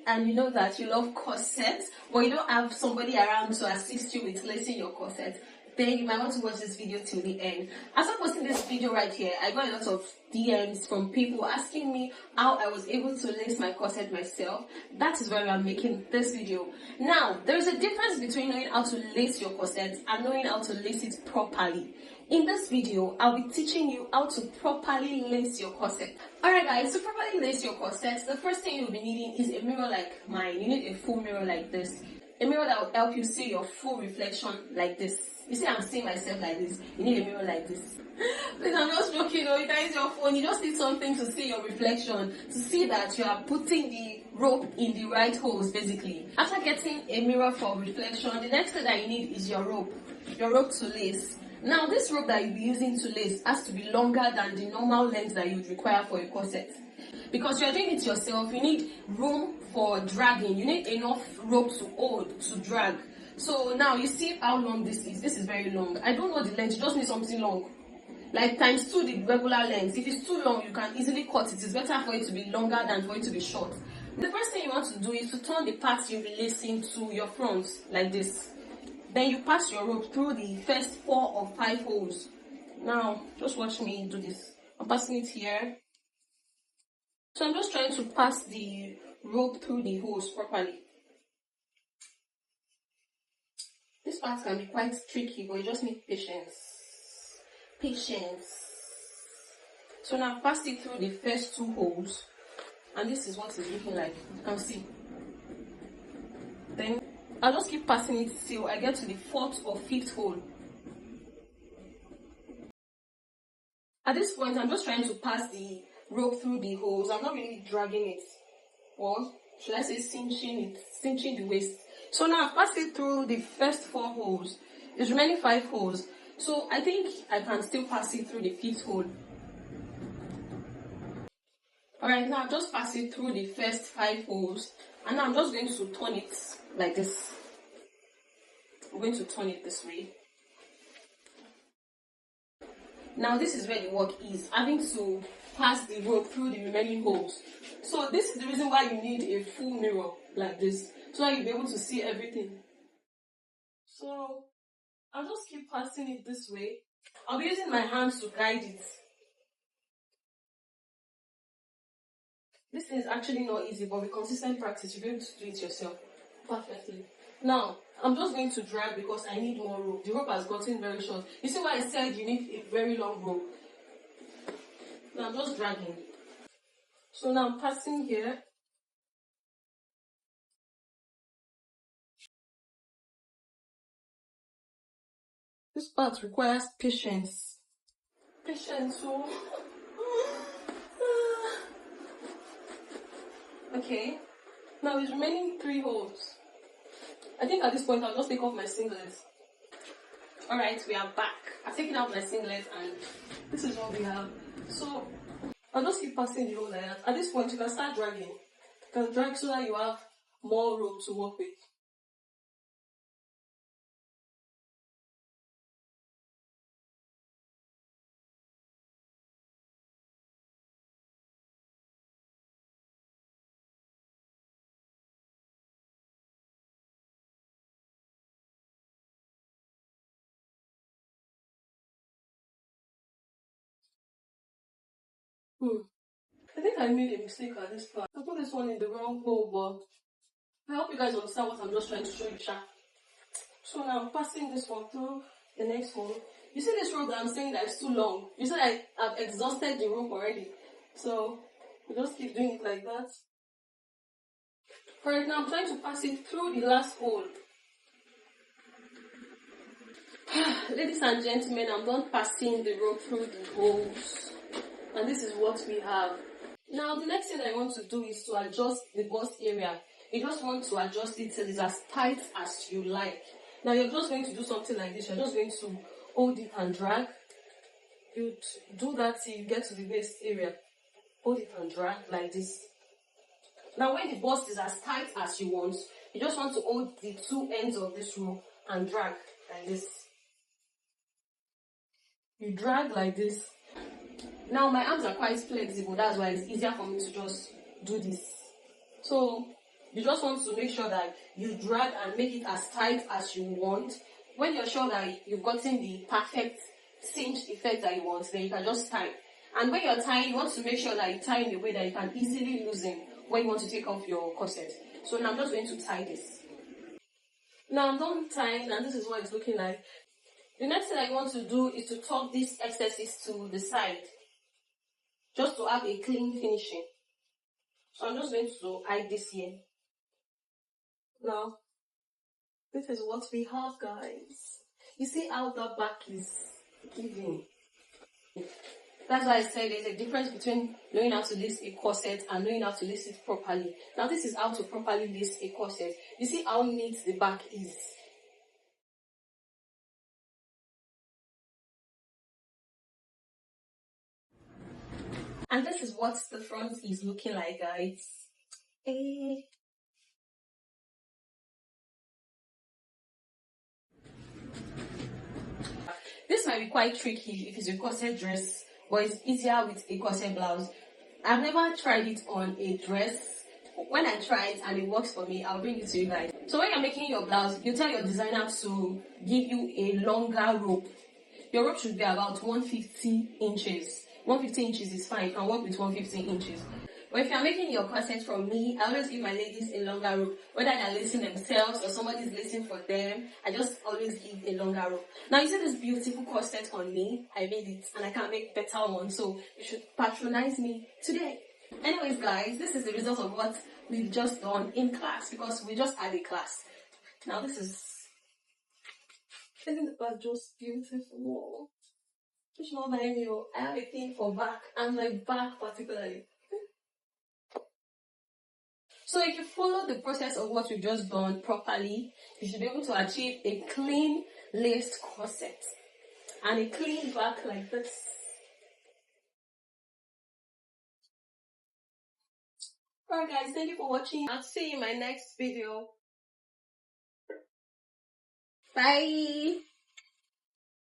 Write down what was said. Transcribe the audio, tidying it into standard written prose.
and you know that you love corsets, but you don't have somebody around to assist you with lacing your corset, then you might want to watch this video till the end. As I'm posting this video right here, I got a lot of DMs from people asking me how I was able to lace my corset myself. That is why I'm making this video. Now, there is a difference between knowing how to lace your corset and knowing how to lace it properly. In this video, I'll be teaching you how to properly lace your corset. Alright guys, to properly lace your corset, the first thing you'll be needing is a mirror like mine. You need a full mirror like this. A mirror that will help you see your full reflection like this. You see I'm seeing myself like this. You need a mirror like this. Please, I'm just joking. You can use your phone. You just need something to see your reflection. To see that you are putting the rope in the right holes, basically. After getting a mirror for reflection, the next thing that you need is your rope. Your rope to lace. Now, this rope that you'll be using to lace has to be longer than the normal length that you would require for a corset. Because you're doing it yourself, you need room for dragging. You need enough rope to hold, to drag. So now you see how long this is. This is very long. I don't know the length, you just need something long. Like times 2 the regular length. If it's too long, you can easily cut it. It's better for it to be longer than for it to be short. The first thing you want to do is to turn the part you'll be lacing to your front, like this. Then you pass your rope through the first 4 or 5 holes. Now, just watch me do this. I'm passing it here. So I'm just trying to pass the rope through the holes properly. This part can be quite tricky, but you just need patience. Patience. So now I've passed it through the first 2 holes. And this is what it's looking like. You can see. Then I'll just keep passing it till I get to the 4th or 5th hole. At this point, I'm just trying to pass the rope through the holes. I'm not really dragging it. Or should I say cinching the waist. So now I've passed it through the first 4 holes. It's remaining 5 holes. So I think I can still pass it through the 5th hole. Alright, now I've just passed it through the first 5 holes. And now I'm just going to turn it like this. I'm going to turn it this way. Now this is where the work is, having to pass the rope through the remaining holes. So this is the reason why you need a full mirror like this, so that you'll be able to see everything. So I'll just keep passing it this way. I'll be using my hands to guide it. This is actually not easy, but with consistent practice, you'll be able to do it yourself perfectly. Now, I'm just going to drag because I need more rope. The rope has gotten very short. You see why I said you need a very long rope? Now I'm just dragging. So now I'm passing here. This part requires patience. Patience, so. Okay. Now it's remaining 3 holes. I think at this point I'll just take off my singlet. Alright, we are back. I've taken out my singlet and this is what we have. So I'll just keep passing the hole like that. At this point you can start dragging. You can drag so that you have more room to work with. I think I made a mistake at this part. I put this one in the wrong hole, but I hope you guys understand what I'm just trying to show you, Sha. So now I'm passing this one through the next hole. You see this rope that I'm saying that is too long? You see that I've exhausted the rope already. So we just keep doing it like that. Alright, now I'm trying to pass it through the last hole. Ladies and gentlemen, I'm done passing the rope through the holes. And this is what we have. Now, the next thing I want to do is to adjust the bust area. You just want to adjust it till it's as tight as you like. Now, you're just going to do something like this. You're just going to hold it and drag. You do that till you get to the waist area. Hold it and drag like this. Now, when the bust is as tight as you want, you just want to hold the 2 ends of this rope and drag like this. You drag like this. Now my arms are quite flexible, that's why it's easier for me to just do this. So You just want to make sure that you drag and make it as tight as you want. When you're sure that you've gotten the perfect cinch effect that you want, then you can just tie. And when you're tying, you want to make sure that you tie in a way that you can easily loosen when you want to take off your corset. So now I'm just going to tie this. Now I'm done tying, and this is what it's looking like. The next thing I want to do is to tuck these excesses to the side, just to have a clean finishing. So I'm just going to hide this here. Now, this is what we have, guys. You see how the back is giving. That's why I said there's a difference between knowing how to lace a corset and knowing how to lace it properly. Now this is how to properly lace a corset. You see how neat the back is. And this is what the front is looking like, guys. This might be quite tricky if it's a corset dress, but it's easier with a corset blouse. I've never tried it on a dress. When I try it and it works for me, I'll bring it to you guys. So when you're making your blouse, you tell your designer to give you a longer rope. Your rope should be about 150 inches. 150 inches is fine. You can work with 150 inches. But if you're making your corset from me, I always give my ladies a longer rope. Whether they're lacing themselves or somebody's lacing for them, I just always give a longer rope. Now you see this beautiful corset on me. I made it and I can make better ones. So you should patronize me today. Anyways, guys, this is the result of what we've just done in class because we just had a class. Now this is... Isn't the back just beautiful? It's not like you. I have a thing for back and my back particularly. So if you follow the process of what we've just done properly, you should be able to achieve a clean laced corset and a clean back like this. Alright guys, thank you for watching. I'll see you in my next video. Bye!